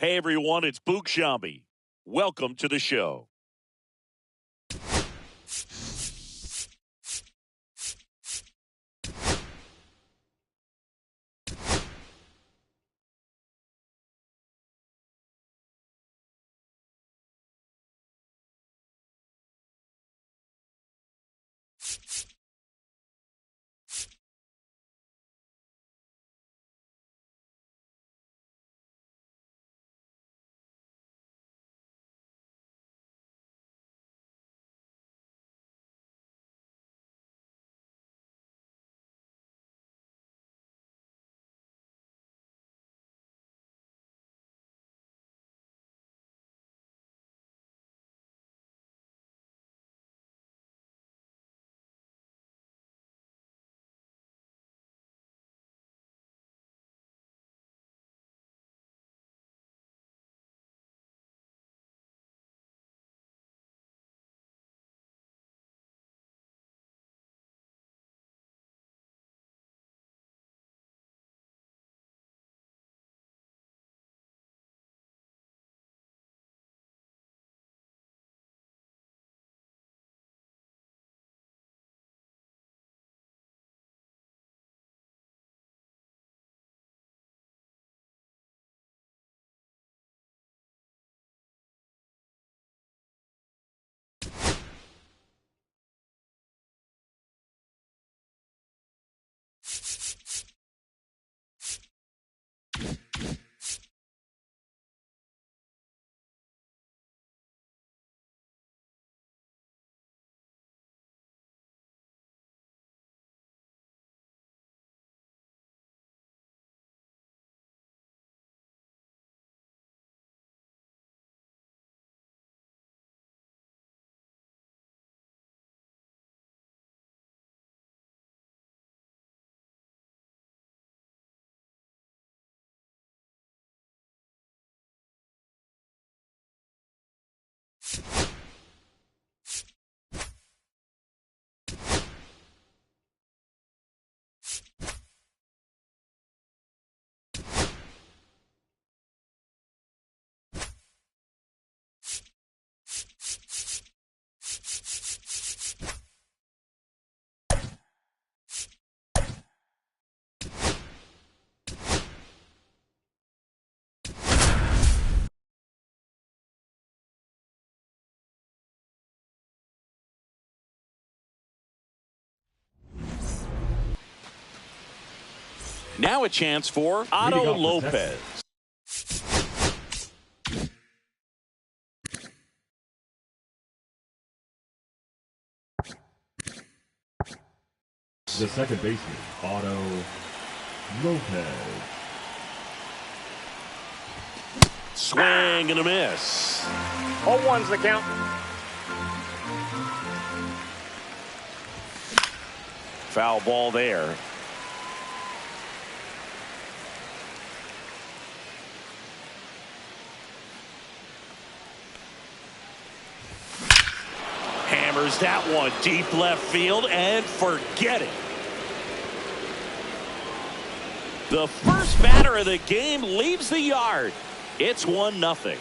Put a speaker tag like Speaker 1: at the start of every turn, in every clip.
Speaker 1: Hey everyone, it's Boog Shambi. Welcome to the show. Now a chance for Otto Lopez.
Speaker 2: The second baseman, Otto Lopez.
Speaker 1: Swing and a miss.
Speaker 3: 0-1's the count.
Speaker 1: Foul ball there. Hammers that one deep left field and forget it. The first batter of the game leaves the yard. It's 1-0.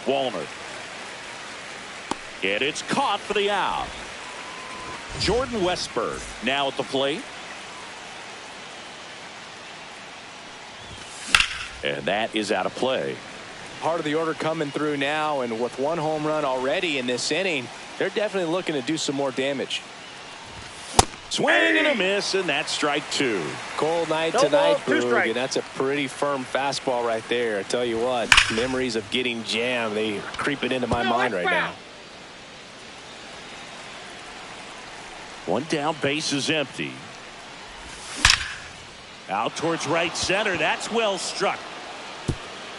Speaker 1: Walner. And it's caught for the out. Jordan Westburg now at the plate. And that is out of play.
Speaker 4: Part of the order coming through now, and with one home run already in this inning, they're definitely looking to do some more damage.
Speaker 1: Swing and a miss, and that's strike two.
Speaker 4: Cold night tonight, Boog, and that's a pretty firm fastball right there. I tell you what, memories of getting jammed, they are creeping into my mind right now.
Speaker 1: One down, base is empty. Out towards right center. That's well struck.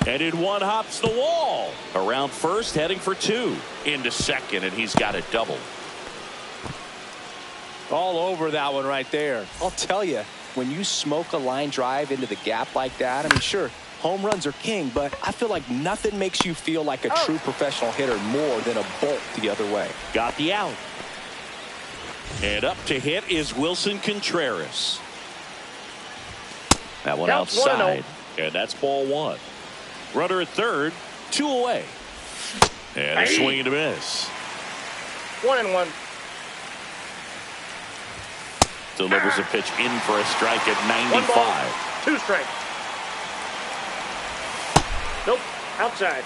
Speaker 1: And in one hops the wall. Around first, heading for two. Into second, and he's got a double.
Speaker 4: All over that one right there. I'll tell you, when you smoke a line drive into the gap like that, I mean, sure, home runs are king, but I feel like nothing makes you feel like a true professional hitter more than a bolt the other way.
Speaker 1: Got the out. And up to hit is Wilson Contreras. That one
Speaker 3: Counts
Speaker 1: outside. And that's ball one. Runner at third, 2 away. And a swing and a miss.
Speaker 3: 1-1.
Speaker 1: Delivers a pitch in for a strike at
Speaker 3: 1
Speaker 1: 95.
Speaker 3: ball, 2 strikes. Nope, outside.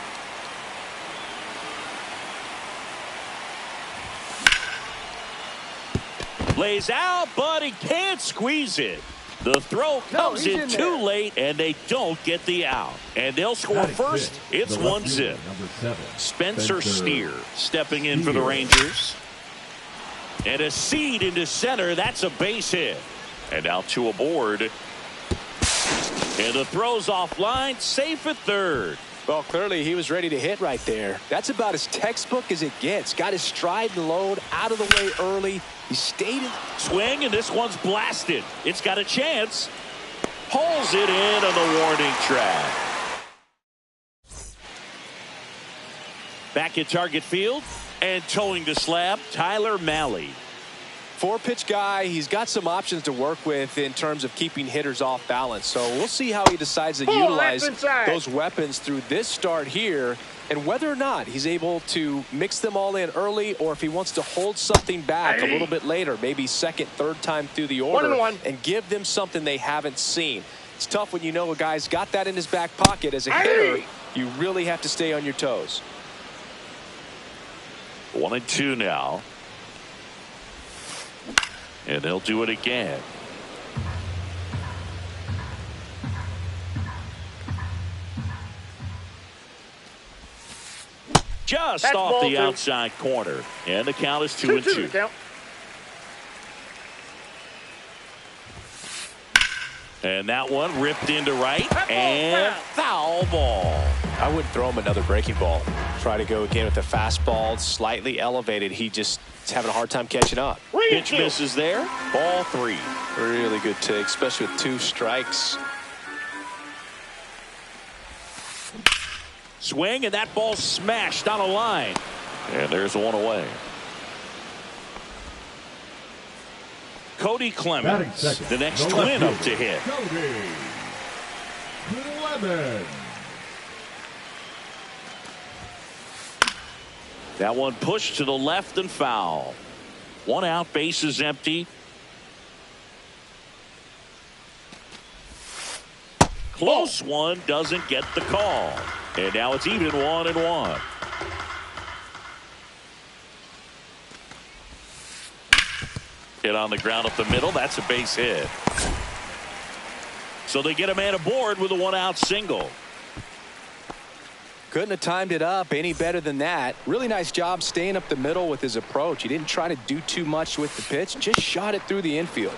Speaker 1: Lays out, but he can't squeeze it. The throw comes in too late, and they don't get the out. And they'll score first. It's 1-0. Spencer Steer stepping in for the Rangers. And a seed into center. That's a base hit. And now 2 aboard. And the throw's offline, safe at third.
Speaker 4: Well, clearly he was ready to hit right there. That's about as textbook as it gets. Got his stride and load out of the way early. He stayed in.
Speaker 1: Swing, and this one's blasted. It's got a chance. Pulls it in on the warning track. Back at target field and towing the slab, Tyler Mahle.
Speaker 4: 4-pitch guy. He's got some options to work with in terms of keeping hitters off balance. So we'll see how he decides to utilize those weapons through this start here, and whether or not he's able to mix them all in early, or if he wants to hold something back a little bit later, maybe second, third time through the order, and give them something they haven't seen. It's tough when you know a guy's got that in his back pocket. As a hitter, you really have to stay on your toes.
Speaker 1: 1-2 now. And they'll do it again. Just off the outside corner. And the count is 2-2. And that one ripped into right. And foul ball.
Speaker 4: I wouldn't throw him another breaking ball. Try to go again with the fastball, slightly elevated. He just is having a hard time catching up.
Speaker 1: Pitch misses there. Ball 3.
Speaker 4: Really good take, especially with 2 strikes.
Speaker 1: Swing, and that ball smashed on a line. And there's 1 away. Cody Clemens, the next twin up to hit.
Speaker 2: Cody Clemens.
Speaker 1: That one pushed to the left and foul. 1 out, bases empty. Close one, doesn't get the call. And now it's even 1-1. Hit on the ground up the middle. That's a base hit. So they get a man aboard with a 1-out single.
Speaker 4: Couldn't have timed it up any better than that. Really nice job staying up the middle with his approach. He didn't try to do too much with the pitch, just shot it through the infield.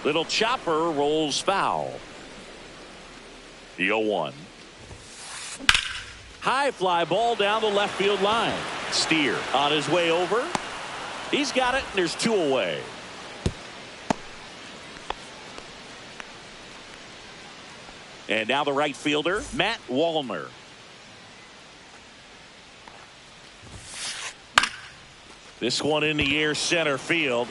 Speaker 1: Little chopper rolls foul. The 0-1. High fly ball down the left field line. Steer on his way over. He's got it, and there's 2 away. And now the right fielder, Matt Wallner. This one in the air, center field.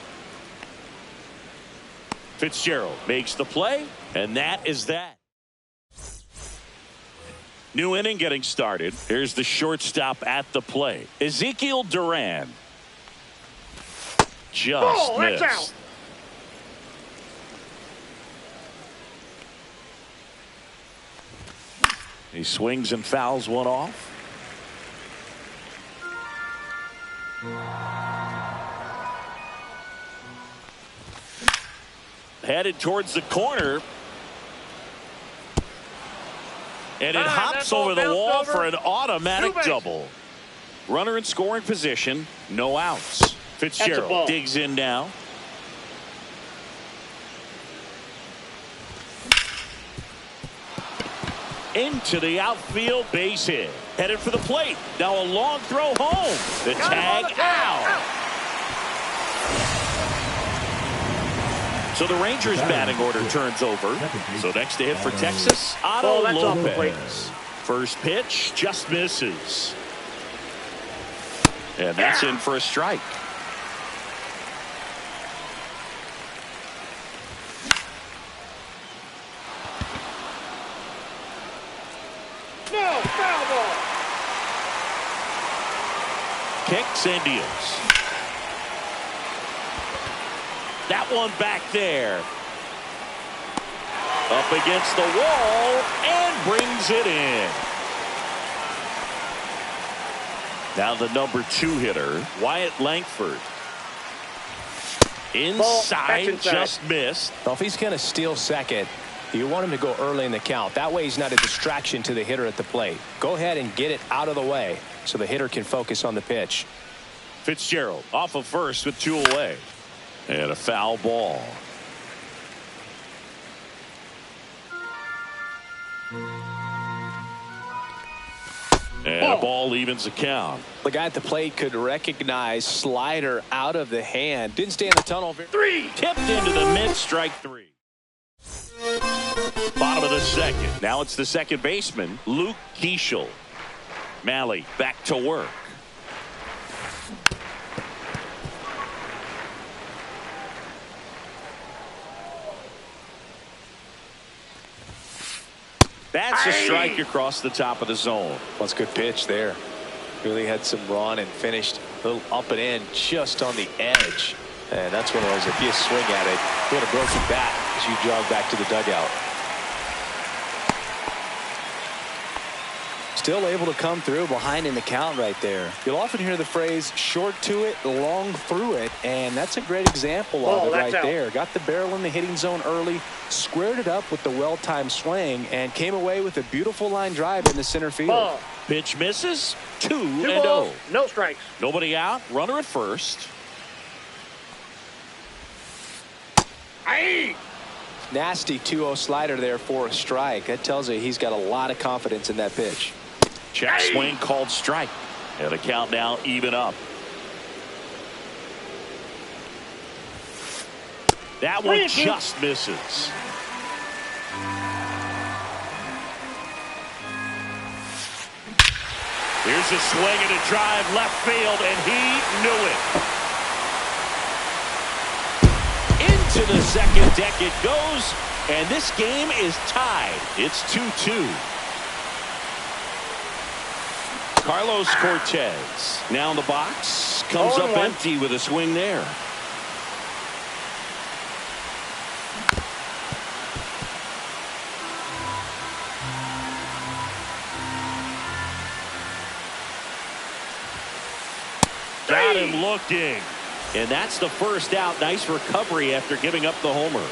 Speaker 1: Fitzgerald makes the play, and that is that. New inning getting started. Here's the shortstop at the plate, Ezekiel Duran. Just missed.
Speaker 3: That's out.
Speaker 1: He swings and fouls one off. Headed towards the corner. And it hops over the wall for an automatic double. Runner in scoring position, no outs. Fitzgerald digs in now. Into the outfield, base hit. Headed for the plate. Now a long throw home. The tag out. So the Rangers batting order turns over. So next to hit for Texas, Otto Lopez. First pitch just misses. And that's in for a strike. and deals. That one back there. Up against the wall and brings it in. Now the number 2 hitter, Wyatt Langford. Inside, just missed.
Speaker 4: Well, if he's going to steal second, you want him to go early in the count. That way he's not a distraction to the hitter at the plate. Go ahead and get it out of the way so the hitter can focus on the pitch.
Speaker 1: Fitzgerald off of first with 2 away. And a foul ball. And a ball evens the count.
Speaker 4: The guy at the plate could recognize slider out of the hand. Didn't stay in the tunnel.
Speaker 1: 3 tipped into the mid, strike 3. Bottom of the second. Now it's the second baseman, Luke Keeschel. Malley back to work. That's a strike across the top of the zone.
Speaker 4: Well, that's a good pitch there. Really had some run and finished a little up and in just on the edge. And that's one of those, if you swing at it, you would have broken back as you jog back to the dugout. Still able to come through behind in the count right there. You'll often hear the phrase short to it, long through it, and that's a great example of it right there. Got the barrel in the hitting zone early, squared it up with the well-timed swing, and came away with a beautiful line drive in the center field.
Speaker 3: Ball.
Speaker 1: Pitch misses. 2
Speaker 3: 2
Speaker 1: and
Speaker 3: balls,
Speaker 1: 0.
Speaker 3: no strikes.
Speaker 1: Nobody out. Runner at first.
Speaker 4: Nasty 2-0 slider there for a strike. That tells you he's got a lot of confidence in that pitch.
Speaker 1: Check swing called strike. And the count now even up. That one just misses. Here's a swing and a drive left field, and he knew it. Into the second deck it goes, and this game is tied. It's 2-2. Carlos Cortez now in the box. Comes up empty with a swing there. Got him looking. And that's the first out. Nice recovery after giving up the homer.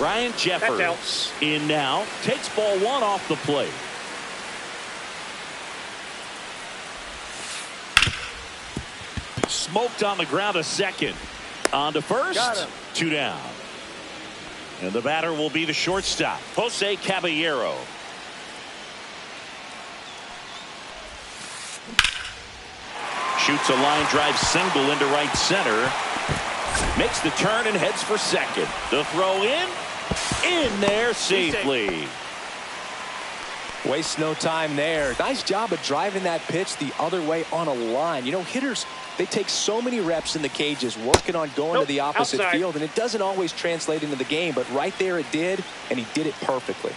Speaker 1: Ryan Jeffers in now. Takes ball 1 off the plate. Smoked on the ground a second. On to first. 2 down. And the batter will be the shortstop, Jose Caballero. Shoots a line drive single into right center. Makes the turn and heads for second. The throw in there safely.
Speaker 4: Wastes no time there. Nice job of driving that pitch the other way on a line. You know, hitters, they take so many reps in the cages working on going to the opposite field, and it doesn't always translate into the game, but right there it did, and he did it perfectly.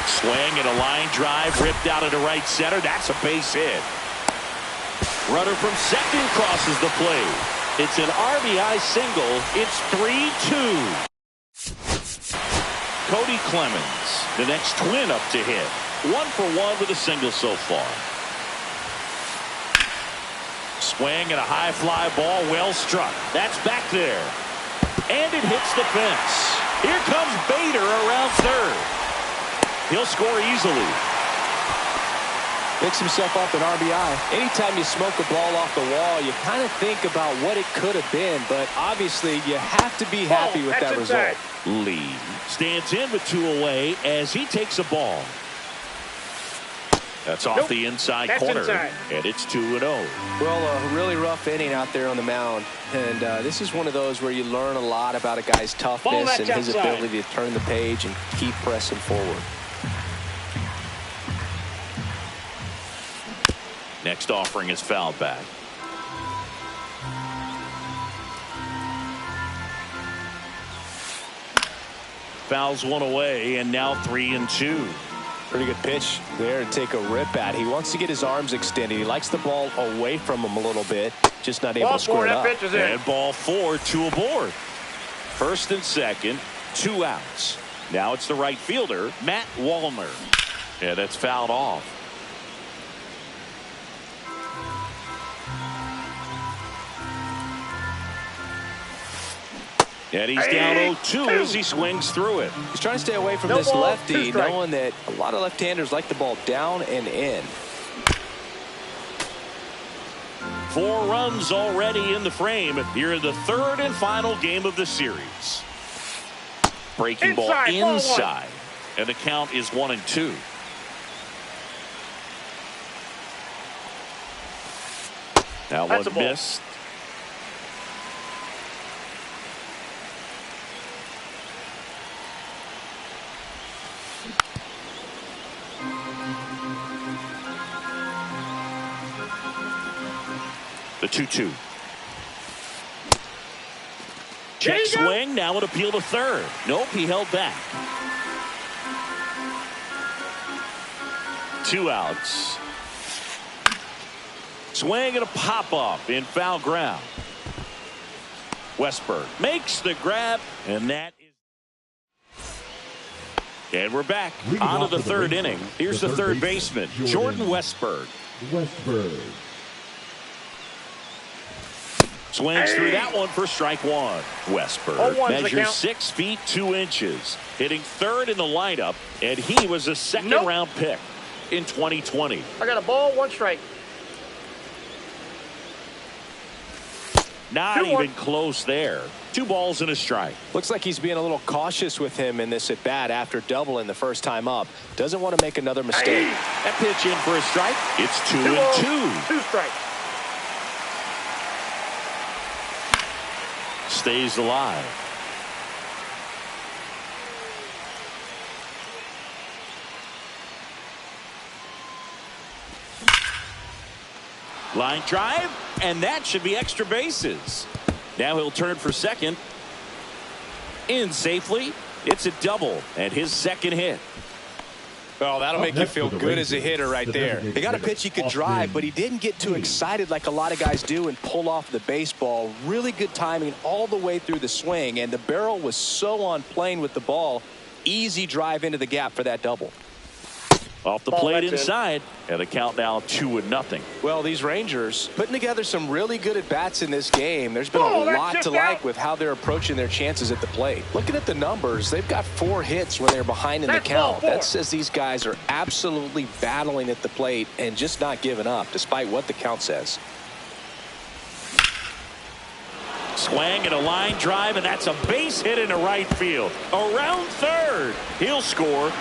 Speaker 1: Swing and a line drive ripped out into right center. That's a base hit. Runner from second crosses the plate. It's an RBI single. It's 3-2. Cody Clemens, the next twin up to hit. 1 for 1 with a single so far. Swing and a high fly ball, well struck. That's back there. And it hits the fence. Here comes Bader around third. He'll score easily.
Speaker 4: Picks himself up an RBI. Anytime you smoke a ball off the wall, you kind of think about what it could have been, but obviously you have to be happy with that result.
Speaker 1: Lee stands in with 2 away as he takes a ball. That's off the inside corner, and it's 2-0.
Speaker 4: Well, a really rough inning out there on the mound, and this is one of those where you learn a lot about a guy's toughness and his ability to turn the page and keep pressing forward.
Speaker 1: Next offering is fouled back. Fouls 1 away, and now 3-2.
Speaker 4: Pretty good pitch there to take a rip at. He wants to get his arms extended. He likes the ball away from him a little bit. Just not able to square it up.
Speaker 3: Pitch is in.
Speaker 1: And ball 4, 2 aboard. First and second, 2 outs. Now it's the right fielder, Matt Wallner. Yeah, that's fouled off. And he's down 0-2 as he swings through it.
Speaker 4: He's trying to stay away from this lefty, knowing that a lot of left-handers like the ball down and in.
Speaker 1: 4 runs already in the frame here in the third and final game of the series. Breaking ball inside. And the count is 1-2. That one missed. The 2-2. Check swing. Now an appeal to third. Nope, he held back. 2 outs. Swing and a pop-up in foul ground. Westberg makes the grab, and that is. And we're back on to the third inning. Here's the third baseman, Jordan Westberg. Swings through that one for strike 1. Westberg measures 6 feet 2 inches, hitting third in the lineup, and he was a second-round pick in 2020.
Speaker 3: I got a ball, 1 strike.
Speaker 1: Not even close there. 2 balls and a strike.
Speaker 4: Looks like he's being a little cautious with him in this at bat after doubling the first time up. Doesn't want to make another mistake.
Speaker 1: That pitch in for a strike. It's 2-2.
Speaker 3: 2 strikes.
Speaker 1: Stays alive. Line drive, and that should be extra bases. Now he'll turn for second. In safely. It's a double and his second hit.
Speaker 4: Well, that'll make you feel good as a hitter right there. He got a pitch he could drive, but he didn't get too excited like a lot of guys do and pull off the baseball. Really good timing all the way through the swing, and the barrel was so on plane with the ball. Easy drive into the gap for that double.
Speaker 1: Off the plate inside, and the count now 2-0.
Speaker 4: Well, these Rangers putting together some really good at-bats in this game. There's been a lot to like with how they're approaching their chances at the plate. Looking at the numbers, they've got 4 hits when they're behind in the count. That says these guys are absolutely battling at the plate and just not giving up, despite what the count says.
Speaker 1: Swing and a line drive, and that's a base hit into right field. Around third. He'll score.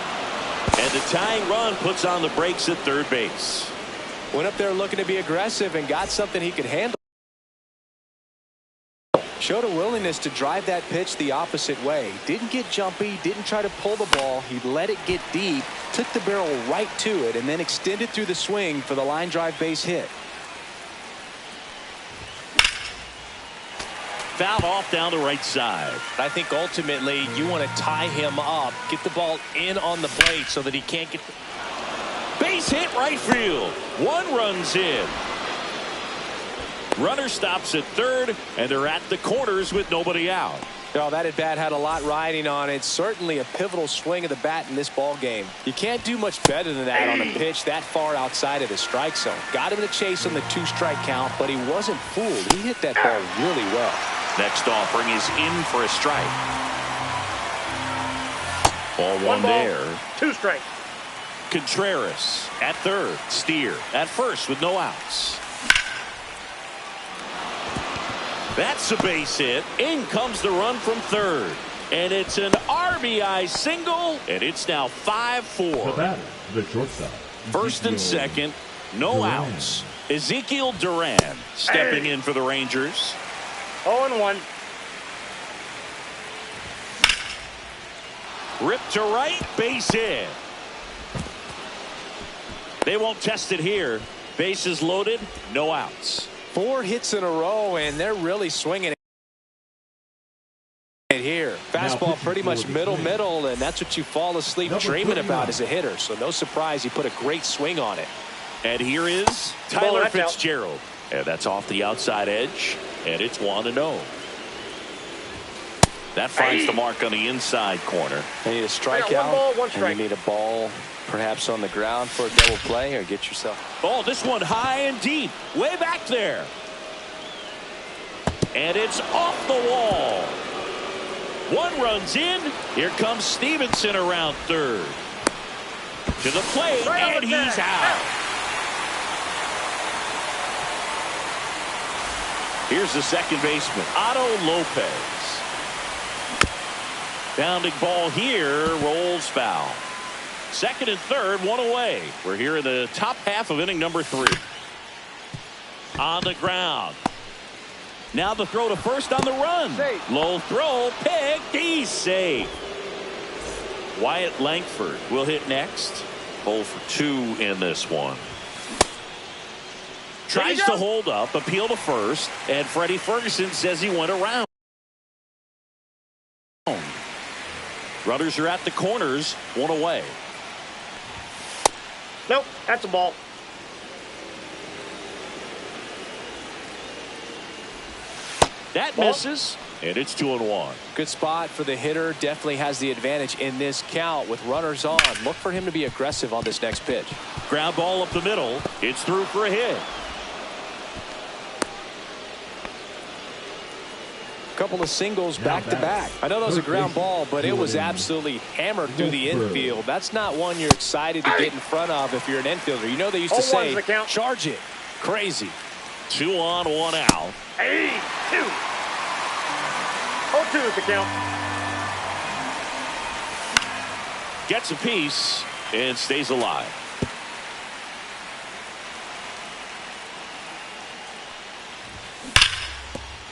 Speaker 1: And the tying run puts on the brakes at third base.
Speaker 4: Went up there looking to be aggressive and got something he could handle. Showed a willingness to drive that pitch the opposite way. Didn't get jumpy, didn't try to pull the ball. He let it get deep, took the barrel right to it, and then extended through the swing for the line drive base hit.
Speaker 1: Fouled off down the right side.
Speaker 5: I think ultimately you want to tie him up, get the ball in on the plate so that he can't get the
Speaker 1: base hit right field. 1 run's in. Runner stops at third, and they're at the corners with nobody out.
Speaker 4: Oh, that at bat had a lot riding on it. Certainly a pivotal swing of the bat in this ball game. You can't do much better than that on a pitch that far outside of the strike zone. Got him to chase on the 2-strike count, but he wasn't fooled. He hit that ball really well.
Speaker 1: Next offering is in for a strike. Ball 1 there.
Speaker 3: 2 strikes.
Speaker 1: Contreras at third. Steer at first with no outs. That's a base hit. In comes the run from third. And it's an RBI single. And it's now 5-4.
Speaker 2: The batter, the shortstop.
Speaker 1: First and second. No outs. Ezekiel Duran stepping in for the Rangers.
Speaker 3: 0-1.
Speaker 1: Ripped to right, base hit. They won't test it here. Bases loaded, no outs.
Speaker 4: 4 hits in a row, and they're really swinging. Here, fastball pretty much middle, and that's what you fall asleep dreaming about as a hitter. So no surprise, he put a great swing on it.
Speaker 1: And here is Tyler Fitzgerald. And that's off the outside edge, and it's 1-0. That finds the mark on the inside corner.
Speaker 4: You need a strikeout, and you need a ball perhaps on the ground for a double play, or get yourself.
Speaker 1: Oh, this one high and deep, way back there. And it's off the wall. One run's in. Here comes Stevenson around third. To the plate, and he's out. Here's the second baseman, Otto Lopez. Bounding ball here, rolls foul. Second and third, one away. We're here in the top half of inning number 3. On the ground. Now the throw to first on the run. Low throw, picked, he's safe. Wyatt Langford will hit next. 0 for 2 in this one. Tries to hold up, appeal to first, and Freddie Ferguson says he went around. Runners are at the corners, one away.
Speaker 3: Nope, that's a ball.
Speaker 1: That misses, and it's 2-1.
Speaker 4: Good spot for the hitter. Definitely has the advantage in this count with runners on. Look for him to be aggressive on this next pitch.
Speaker 1: Ground ball up the middle. It's through for a hit.
Speaker 4: Couple of singles back to back. I know that was a ground ball, but it was absolutely hammered through the infield. That's not one you're excited to get in front of if you're an infielder. You know they used to say, charge it. Crazy.
Speaker 1: 2 on, 1 out.
Speaker 3: 2. 0-2 is the count.
Speaker 1: Gets a piece and stays alive.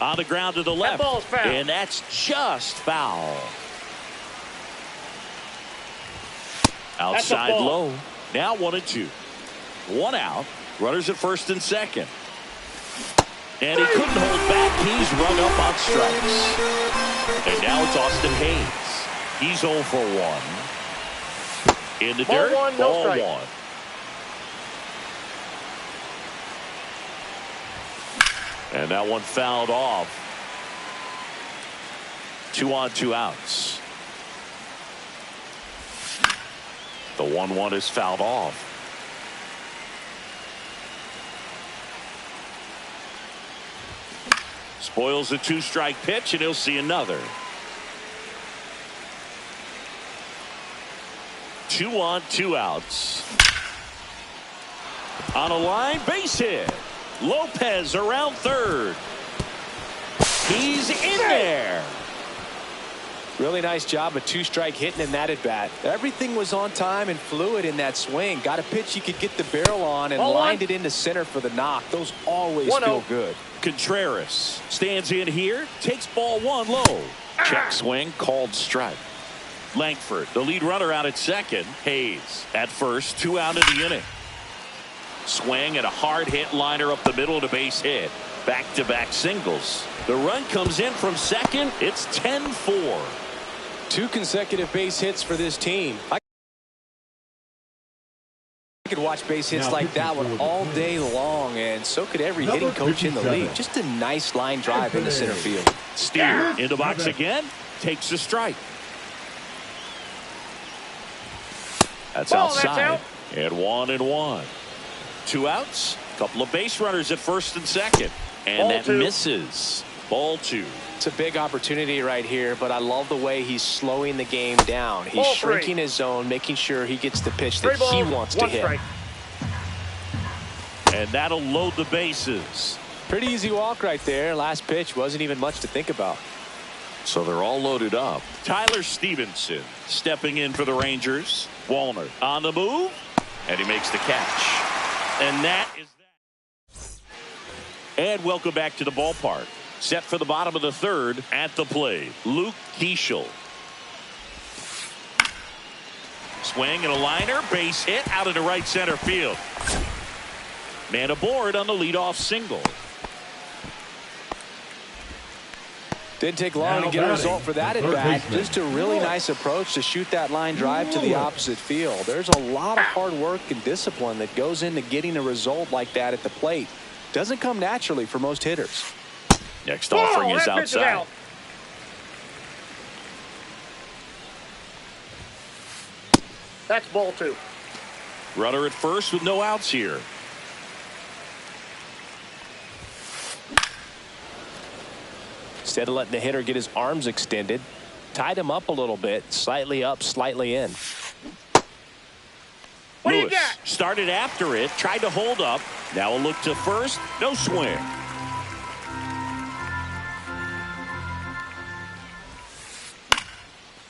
Speaker 1: On the ground to the left.
Speaker 3: That ball's foul.
Speaker 1: And that's just foul. Outside low. Now 1-2. 1 out. Runners at first and second. And he couldn't hold back. He's rung up on strikes. And now it's Austin Hayes. He's 0 for 1. In the dirt. Ball 1. And that one fouled off. 2 on, 2 outs. The 1-1 is fouled off. Spoils the 2-strike pitch, and he'll see another. 2 on, 2 outs. On a line, base hit. Lopez around third. He's in there.
Speaker 4: Really nice job of 2-strike hitting in that at bat. Everything was on time and fluid in that swing. Got a pitch he could get the barrel on and lined it into center for the knock. Those always feel good.
Speaker 1: Contreras stands in here, takes ball 1 low. Check swing, called strike. Langford, the lead runner, out at second. Hayes at first, 2 out of the inning. Swing and a hard hit liner up the middle to base hit. Back-to-back singles. The run comes in from second. It's 10-4.
Speaker 4: 2 consecutive base hits for this team. I could watch base hits like that one all day long, and so could every hitting coach in the league. Just a nice line drive into center field.
Speaker 1: Steer in the box again. Takes a strike. That's outside. And 1-1. 2 outs. Couple of base runners at first and second. And that misses. Ball 2.
Speaker 4: It's a big opportunity right here, but I love the way he's slowing the game down. He's shrinking his zone, making sure he gets the pitch that he wants to hit.
Speaker 1: And that'll load the bases.
Speaker 4: Pretty easy walk right there. Last pitch wasn't even much to think about.
Speaker 1: So they're all loaded up. Tyler Stevenson stepping in for the Rangers. Walner on the move, and he makes the catch. And that is that. And welcome back to the ballpark. Set for the bottom of the third. At the plate, Luke Keeschel. Swing and a liner, base hit out into right center field. Man aboard on the leadoff single.
Speaker 4: Didn't take long to get a result for that at bat. Just a really nice approach to shoot that line drive to the opposite field. There's a lot of hard work and discipline that goes into getting a result like that at the plate. Doesn't come naturally for most hitters.
Speaker 1: Next offering is outside.
Speaker 3: That's ball 2.
Speaker 1: Runner at first with no outs here.
Speaker 4: Instead of letting the hitter get his arms extended, tied him up a little bit, slightly up, slightly in.
Speaker 3: What do you
Speaker 1: Lewis
Speaker 3: got?
Speaker 1: started after it, tried to hold up. Now a look to first, no swing.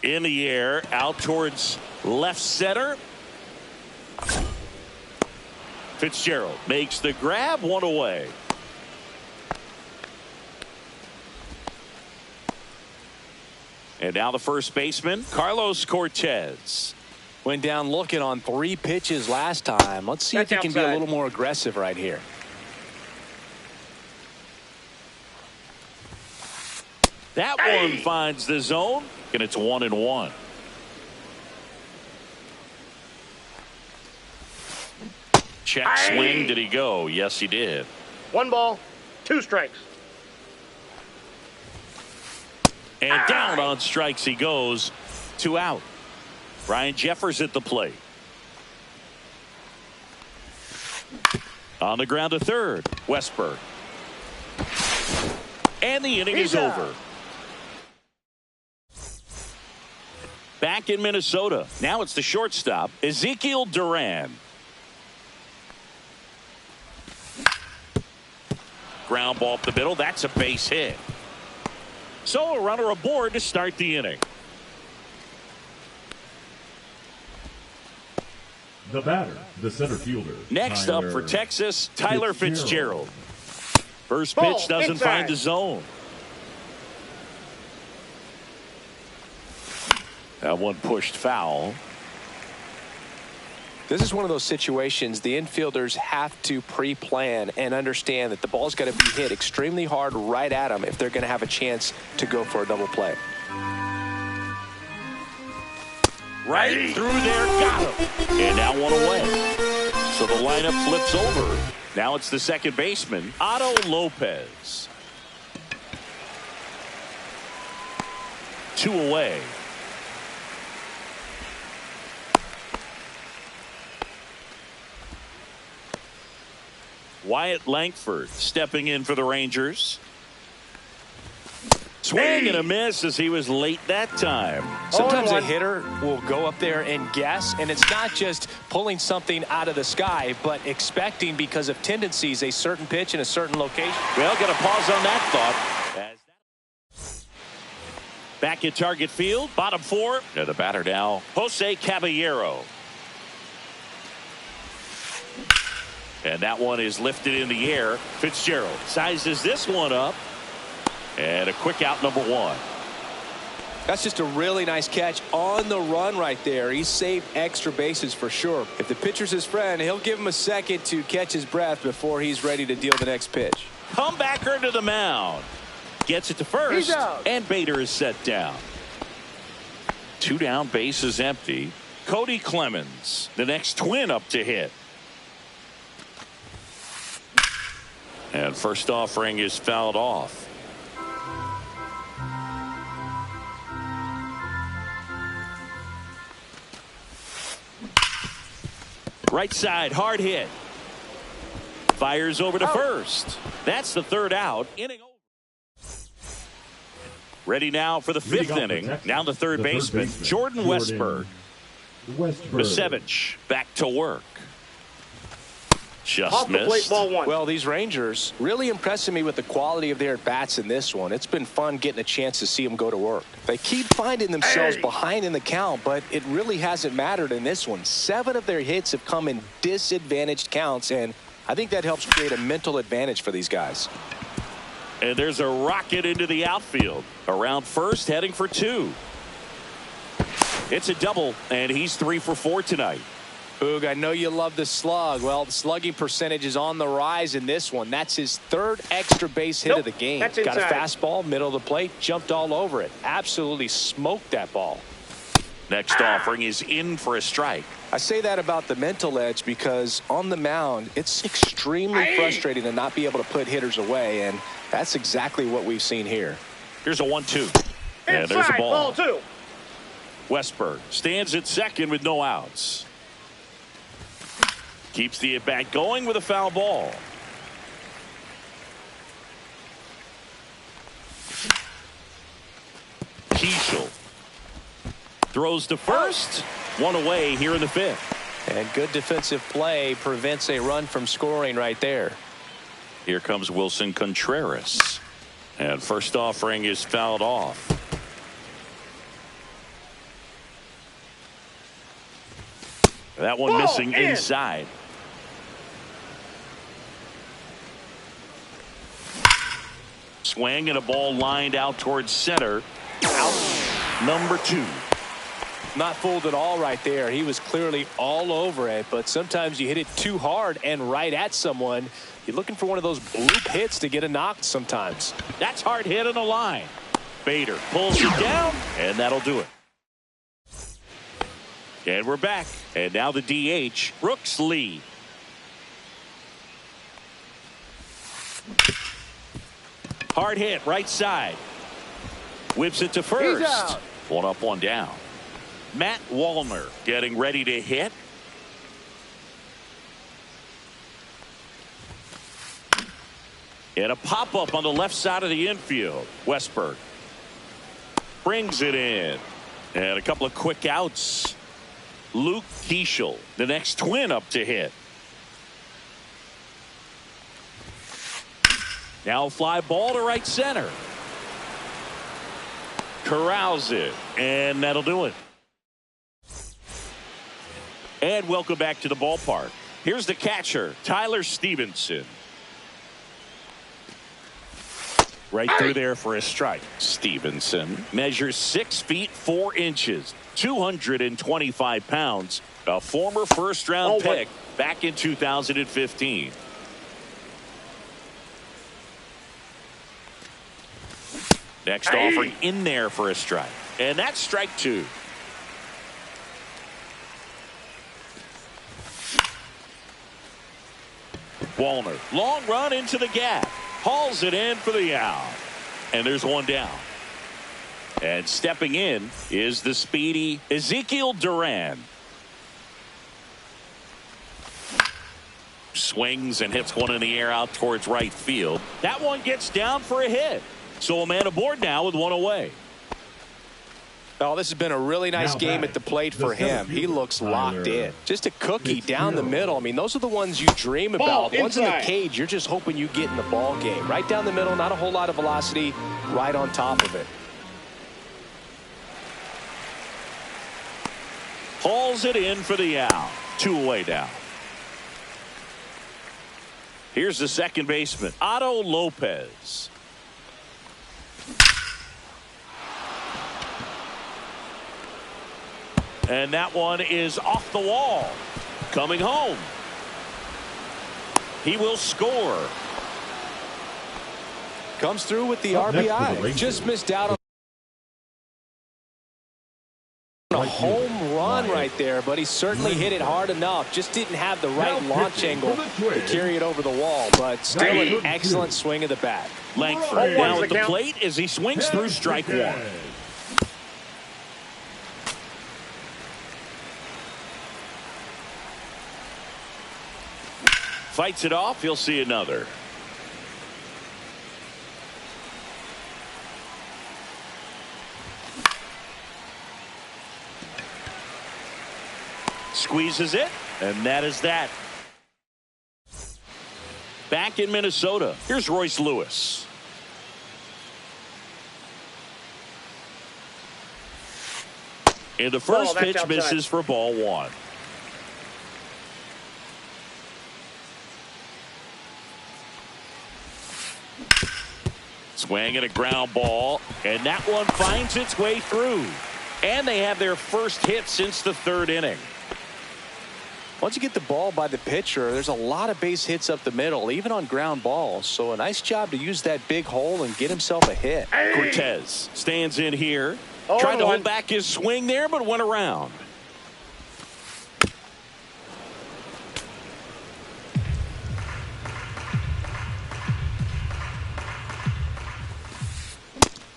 Speaker 1: In the air, out towards left center. Fitzgerald makes the grab, one away. And now the first baseman, Carlos Cortez.
Speaker 4: Went down looking on 3 pitches last time. Let's see if he can be a little more aggressive right here.
Speaker 1: That one finds the zone, and it's 1-1. Check swing. Did he go? Yes, he did.
Speaker 3: 1 ball, 2 strikes.
Speaker 1: And down on strikes he goes. 2 out. Ryan Jeffers at the plate. On the ground to third. Westberg. And the inning is over. Back in Minnesota. Now it's the shortstop, Ezekiel Duran. Ground ball up the middle. That's a base hit. So a runner aboard to start the inning.
Speaker 2: The batter, the center fielder.
Speaker 1: Next up for Texas, Tyler Fitzgerald. First pitch doesn't find the zone. That one pushed foul.
Speaker 4: This is one of those situations the infielders have to pre-plan and understand that the ball's got to be hit extremely hard right at them if they're going to have a chance to go for a double play.
Speaker 1: Right through there, got him. And now 1 away. So the lineup flips over. Now it's the second baseman, Otto Lopez. 2 away. Wyatt Langford stepping in for the Rangers. Swing and a miss as he was late that time.
Speaker 4: Sometimes a hitter will go up there and guess, and it's not just pulling something out of the sky, but expecting, because of tendencies, a certain pitch in a certain location.
Speaker 1: Well, got to pause on that thought. Back at Target Field, bottom 4. And the batter now, Jose Caballero. And that one is lifted in the air. Fitzgerald sizes this one up. And a quick out, number 1.
Speaker 4: That's just a really nice catch on the run right there. He saved extra bases for sure. If the pitcher's his friend, he'll give him a second to catch his breath before he's ready to deal the next pitch.
Speaker 1: Comebacker to the mound. Gets it to first. And Bader is set down. 2 down, bases empty. Cody Clemens, the next twin up to hit. And first offering is fouled off. Right side, hard hit. Fires over to first. That's the 3rd out. Inning over. Ready now for the 5th inning. Now the third baseman, Jordan Westberg. Misevich back to work. Just missed.
Speaker 3: Ball 1.
Speaker 4: Well, these Rangers really impressing me with the quality of their at-bats in this one. It's been fun getting a chance to see them go to work. They keep finding themselves behind in the count, but it really hasn't mattered in this one. 7 of their hits have come in disadvantaged counts, and I think that helps create a mental advantage for these guys.
Speaker 1: And there's a rocket into the outfield. Around first, heading for 2. It's a double, and he's 3 for 4 tonight.
Speaker 4: Boog, I know you love the slug. Well, the slugging percentage is on the rise in this one. That's his third extra base hit of the game.
Speaker 3: That's
Speaker 4: got a
Speaker 3: inside.
Speaker 4: fastball, middle of the plate, jumped all over it. Absolutely smoked that ball.
Speaker 1: Next offering is in for a strike.
Speaker 4: I say that about the mental edge because on the mound, it's extremely frustrating to not be able to put hitters away, and that's exactly what we've seen here.
Speaker 1: Here's a 1-2. And there's a
Speaker 3: Inside,
Speaker 1: ball.
Speaker 3: ball 2.
Speaker 1: Westberg stands at second with no outs. Keeps the at-bat going with a foul ball. Keishel throws to first. One away here in the fifth.
Speaker 4: And good defensive play prevents a run from scoring right there.
Speaker 1: Here comes Wilson Contreras. And first offering is fouled off. That one missing inside. Swing and a ball lined out towards center. Out number 2.
Speaker 4: Not fooled at all right there. He was clearly all over it, but sometimes you hit it too hard and right at someone. You're looking for one of those bloop hits to get a knock sometimes.
Speaker 1: That's hard hit on the line. Bader pulls it down, and that'll do it. And we're back. And now the DH, Brooks Lee. Hard hit, right side. Whips it to first. One up, one down. Matt Wallner getting ready to hit. And a pop-up on the left side of the infield. Westberg brings it in. And a couple of quick outs. Luke Keishel, the next twin up to hit. Now fly ball to right center. Corrals it, and that'll do it. And welcome back to the ballpark. Here's the catcher, Tyler Stevenson. Right through there for a strike. Stevenson measures 6 feet 4 inches, 225 pounds, a former first-round pick back in 2015. Next offering in there for a strike. And that's strike 2. Wallner, long run into the gap. Hauls it in for the out. And there's one down. And stepping in is the speedy Ezekiel Duran. Swings and hits one in the air out towards right field. That one gets down for a hit. So a man aboard now with one away.
Speaker 4: Oh, this has been a really nice game at the plate for him. He looks locked in. Just a cookie down the middle. I mean, those are the ones you dream about. Ones in the cage, you're just hoping you get in the ball game. Right down the middle, not a whole lot of velocity, right on top of it.
Speaker 1: Hauls it in for the out. 2 away now. Here's the second baseman, Otto Lopez. And that one is off the wall. Coming home. He will score.
Speaker 4: Comes through with the RBI. Just missed out on a home run right there, but he certainly hit it hard enough. Just didn't have the right launch angle to carry it over the wall, but still an excellent swing of the bat.
Speaker 1: Langford down at the plate as he swings through strike 1. Fights it off. He'll see another. Squeezes it, and that is that. Back in Minnesota, here's Royce Lewis. And the first pitch misses for ball 1. Swing and a ground ball, and that one finds its way through. And they have their first hit since the 3rd inning.
Speaker 4: Once you get the ball by the pitcher, there's a lot of base hits up the middle, even on ground balls. So a nice job to use that big hole and get himself a hit.
Speaker 1: Cortez stands in here.
Speaker 3: Oh,
Speaker 1: Tried to hold back his swing there, but went around.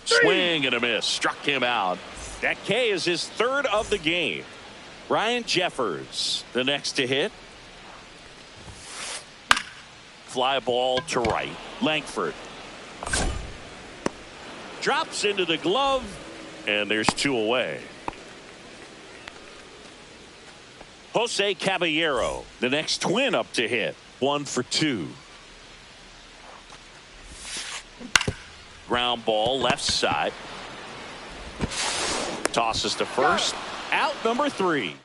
Speaker 1: Swing and a miss. Struck him out. That K is his third of the game. Ryan Jeffers, the next to hit. Fly ball to right. Langford drops into the glove, and there's 2 away. Jose Caballero, the next Twin up to hit. 1 for 2. Ground ball left side. Tosses to first. Out number 3.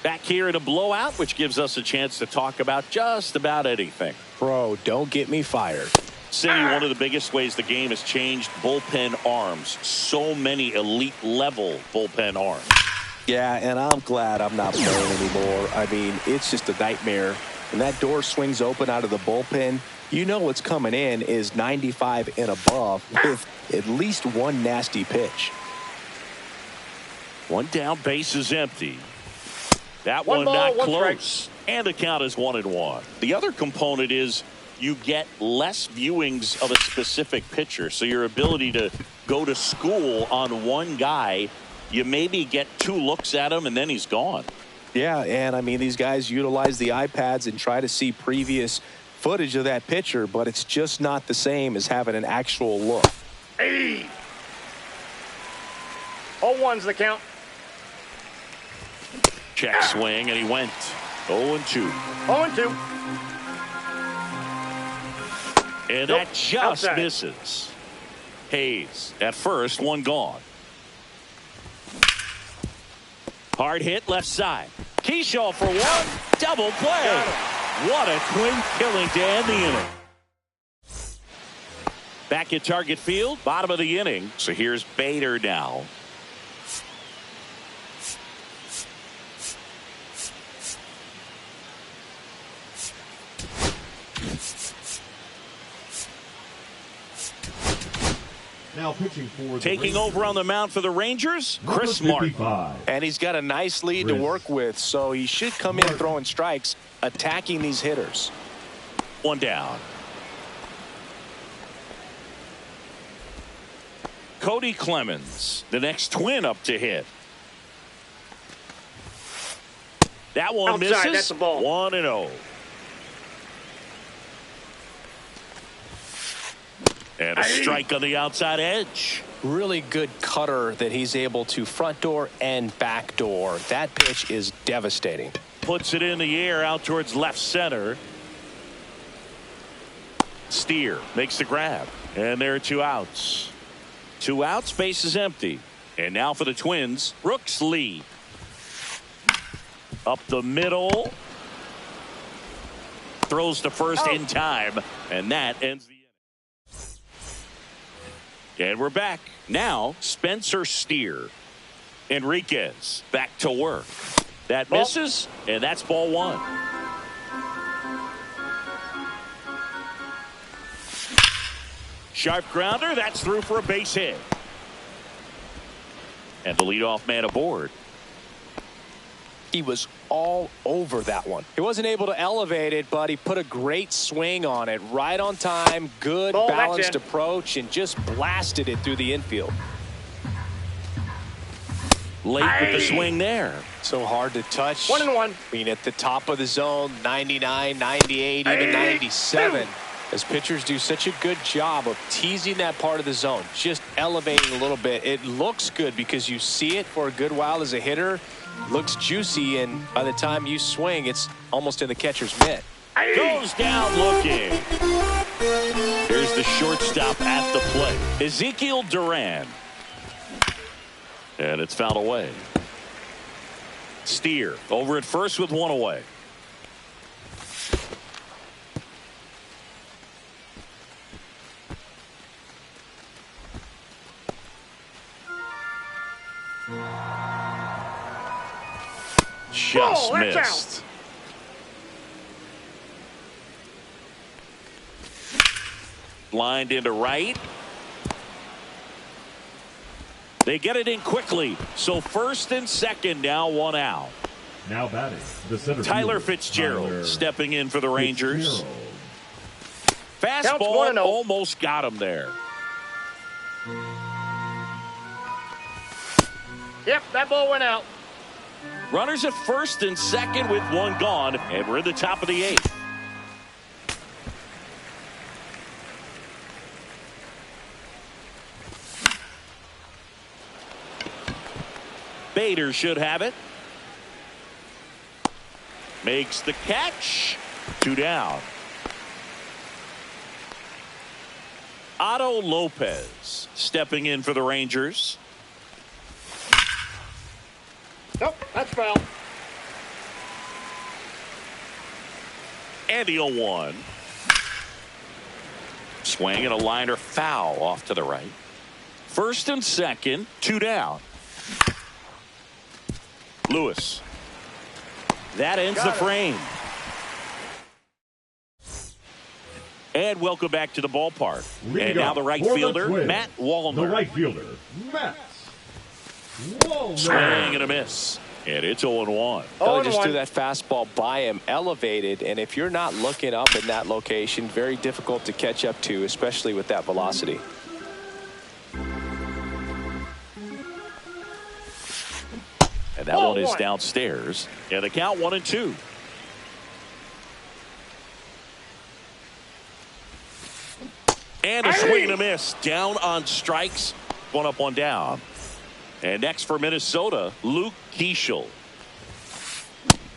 Speaker 1: Back here in a blowout, which gives us a chance to talk about just about anything.
Speaker 4: Bro, don't get me fired.
Speaker 1: Cindy, one of the biggest ways the game has changed, bullpen arms. So many elite level bullpen arms.
Speaker 4: Yeah, and I'm glad I'm not playing anymore. I mean, it's just a nightmare. When that door swings open out of the bullpen, you know what's coming in is 95 and above with at least one nasty pitch.
Speaker 1: 1 down, base is empty. That
Speaker 3: One
Speaker 1: one
Speaker 3: ball,
Speaker 1: not
Speaker 3: 1
Speaker 1: close.
Speaker 3: strike.
Speaker 1: And the count is 1-1. The other component is you get less viewings of a specific pitcher. So your ability to go to school on one guy, you maybe get 2 looks at him and then he's gone.
Speaker 4: Yeah, and I mean, these guys utilize the iPads and try to see previous footage of that pitcher, but it's just not the same as having an actual look.
Speaker 3: Hey! All ones the count.
Speaker 1: Check swing, and he went 0-2.
Speaker 3: 0-2.
Speaker 1: And
Speaker 3: Nope,
Speaker 1: that just
Speaker 3: outside.
Speaker 1: misses. Hayes at first, 1 gone. Hard hit left side. Keyshaw for 1. Double play. What a Twin killing to end the inning. Back at Target Field, bottom of the inning. So here's Bader now.
Speaker 2: Now pitching for
Speaker 1: Taking over on the mound for the Rangers, Chris Martin.
Speaker 4: And he's got a nice lead to work with, so he should come in throwing strikes, attacking these hitters.
Speaker 1: 1 down. Cody Clemens, the next Twin up to hit. That one
Speaker 3: Outside,
Speaker 1: misses.
Speaker 3: that's a ball.
Speaker 1: 1-0. And a strike on the outside edge.
Speaker 4: Really good cutter that he's able to front door and back door. That pitch is devastating.
Speaker 1: Puts it in the air out towards left center. Steer makes the grab. And there are 2 outs. 2 outs, base is empty. And now for the Twins, Brooks Lee. Up the middle. Throws to first in time. And that ends the inning. And we're back. Now, Spencer Steer. Enriquez back to work. That misses, and that's ball 1. Sharp grounder. That's through for a base hit. And the leadoff man aboard.
Speaker 4: He was all over that one. He wasn't able to elevate it, but he put a great swing on it. Right on time, good
Speaker 3: Ball,
Speaker 4: balanced approach, and just blasted it through the infield.
Speaker 1: Late with the swing there.
Speaker 4: So hard to touch.
Speaker 3: 1-1.
Speaker 4: I mean, at the top of the zone, 99, 98, even 97. As pitchers do such a good job of teasing that part of the zone, just elevating a little bit. It looks good because you see it for a good while as a hitter. Looks juicy, and by the time you swing, it's almost in the catcher's mitt.
Speaker 1: Goes down looking. Here's the shortstop at the plate. Ezekiel Duran. And it's fouled away. Steer over at first with 1 away. just missed. Lined into right. They get it in quickly. So first and second, now one out.
Speaker 2: Now batting, the center
Speaker 1: Tyler
Speaker 2: fielder,
Speaker 1: Fitzgerald stepping in for the Rangers.
Speaker 3: Counts
Speaker 1: Fastball
Speaker 3: 1-0.
Speaker 1: almost got him there.
Speaker 3: Yep, that ball went out.
Speaker 1: Runners at first and second with one gone, and we're in the top of the eighth. Bader should have it. Makes the catch. 2 down. Otto Lopez stepping in for the Rangers.
Speaker 3: Nope, that's foul.
Speaker 1: And the 0-1. Swing and a liner foul off to the right. First and second, 2 down. Lewis. That ends the frame. And welcome back to the ballpark. And now the right fielder, Matt Wallner.
Speaker 2: The right fielder, Matt Wallner.
Speaker 1: Swing and a miss. And it's 0-1.
Speaker 4: They just threw that fastball by him, elevated, and if you're not looking up in that location, very difficult to catch up to, especially with that velocity.
Speaker 1: And that one is downstairs. And the count 1-2. And a swing and a miss. Down on strikes. 1 up, 1 down. And next for Minnesota, Luke Keeschel.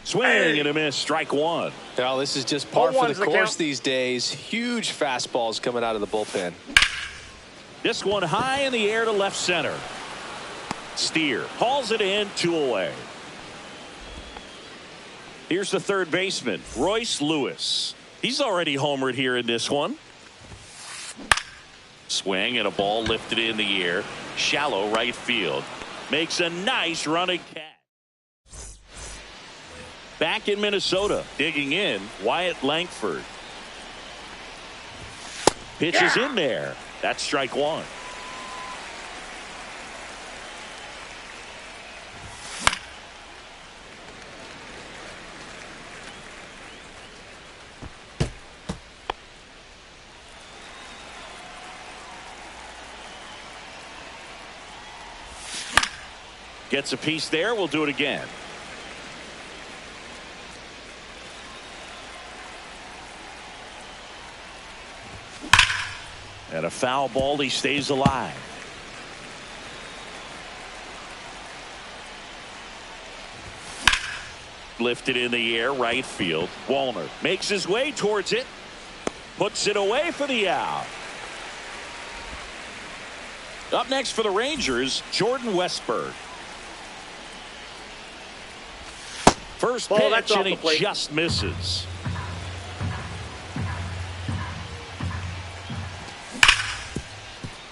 Speaker 1: Swing and a miss. Strike 1.
Speaker 4: Well, this is just par for the course these days. Huge fastballs coming out of the bullpen.
Speaker 1: This one high in the air to left center. Steer hauls it in, 2 away. Here's the third baseman, Royce Lewis. He's already homered here in this one. Swing and a ball lifted in the air. Shallow right field. Makes a nice running catch. Back in Minnesota, digging in, Wyatt Langford. Pitches in there. That's strike 1. Gets a piece there. We'll do it again. And a foul ball. He stays alive. Lifted in the air, right field. Wallner makes his way towards it. Puts it away for the out. Up next for the Rangers, Jordan Westberg. First pitch, and he just misses.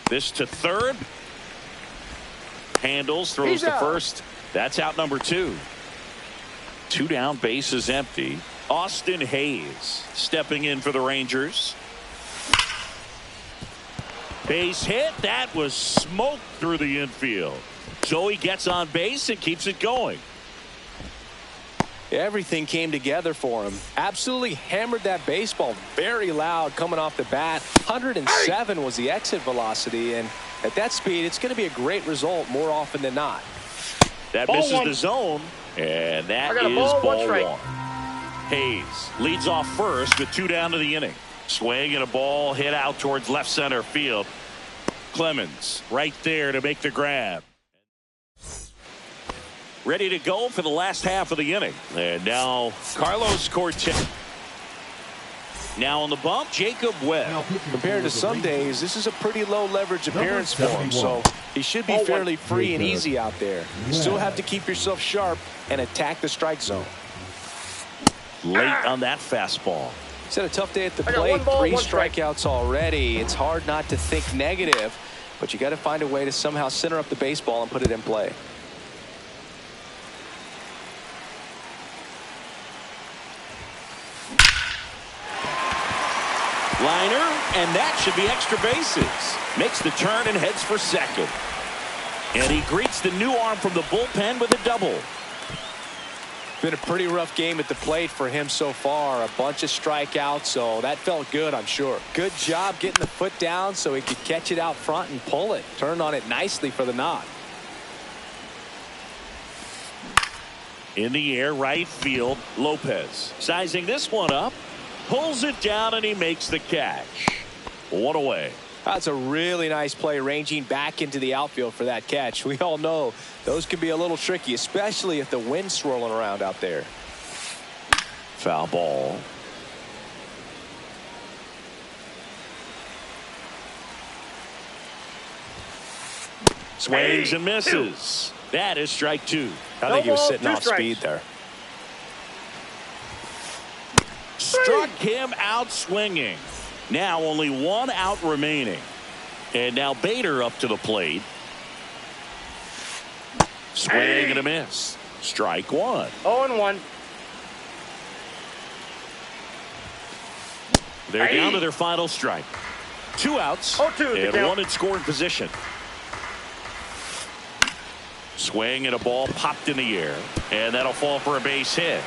Speaker 1: This to third. Handles, throws to first. That's out number 2. 2 down, bases empty. Austin Hayes stepping in for the Rangers. Base hit. That was smoked through the infield. So he gets on base and keeps it going.
Speaker 4: Everything came together for him. Absolutely hammered that baseball very loud coming off the bat. 107 was the exit velocity, and at that speed it's going to be a great result more often than not.
Speaker 1: That misses the zone, and that is ball 1. Hayes leads off first with 2 down to the inning. Swing and a ball hit out towards left center field. Clemens right there to make the grab. Ready to go for the last half of the inning. And now Carlos Cortez. Now on the bump, Jacob Webb.
Speaker 4: Compared to some days, this is a pretty low leverage appearance for him, so he should be fairly free and easy out there. You still have to keep yourself sharp and attack the strike zone.
Speaker 1: Late on that fastball.
Speaker 4: He's had a tough day at the plate. 3 strikeouts already. It's hard not to think negative, but you got to find a way to somehow center up the baseball and put it in play.
Speaker 1: Liner, and that should be extra bases. Makes the turn and heads for second. And he greets the new arm from the bullpen with a double.
Speaker 4: Been a pretty rough game at the plate for him so far. A bunch of strikeouts, so that felt good, I'm sure. Good job getting the foot down so he could catch it out front and pull it. Turned on it nicely for the nod.
Speaker 1: In the air, right field, Lopez. Sizing this one up. Pulls it down, and he makes the catch. One away.
Speaker 4: That's a really nice play, ranging back into the outfield for that catch. We all know those can be a little tricky, especially if the wind's swirling around out there.
Speaker 1: Foul ball. Swings and misses. That is strike two.
Speaker 4: I think he was sitting off speed there.
Speaker 1: Struck him out swinging. Now only one out remaining. And now Bader up to the plate. Swing and a miss. Strike one.
Speaker 3: 0-1.
Speaker 1: They're down to their final strike. Two outs
Speaker 3: 0-2
Speaker 1: and one in scoring position. Swing and a ball popped in the air. And that'll fall for a base hit.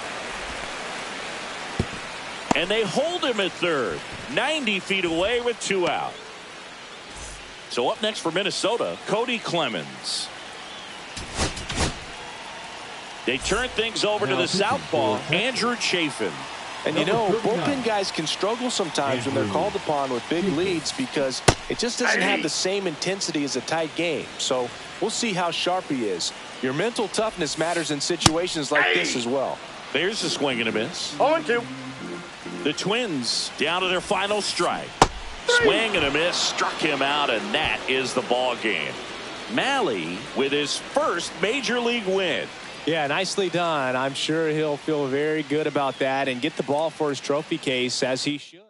Speaker 1: And they hold him at third. 90 feet away with two out. So up next for Minnesota, Cody Clemens. They turn things over to the southpaw, Andrew Chafin.
Speaker 4: And you know, bullpen guys can struggle sometimes when they're called upon with big leads because it just doesn't have the same intensity as a tight game. So we'll see how sharp he is. Your mental toughness matters in situations like this as well.
Speaker 1: There's a swing and a miss.
Speaker 3: 0-2.
Speaker 1: The Twins down to their final strike. Swing and a miss, struck him out, and that is the ball game. Malley with his first major league win.
Speaker 4: Yeah, nicely done. I'm sure he'll feel very good about that and get the ball for his trophy case, as he should.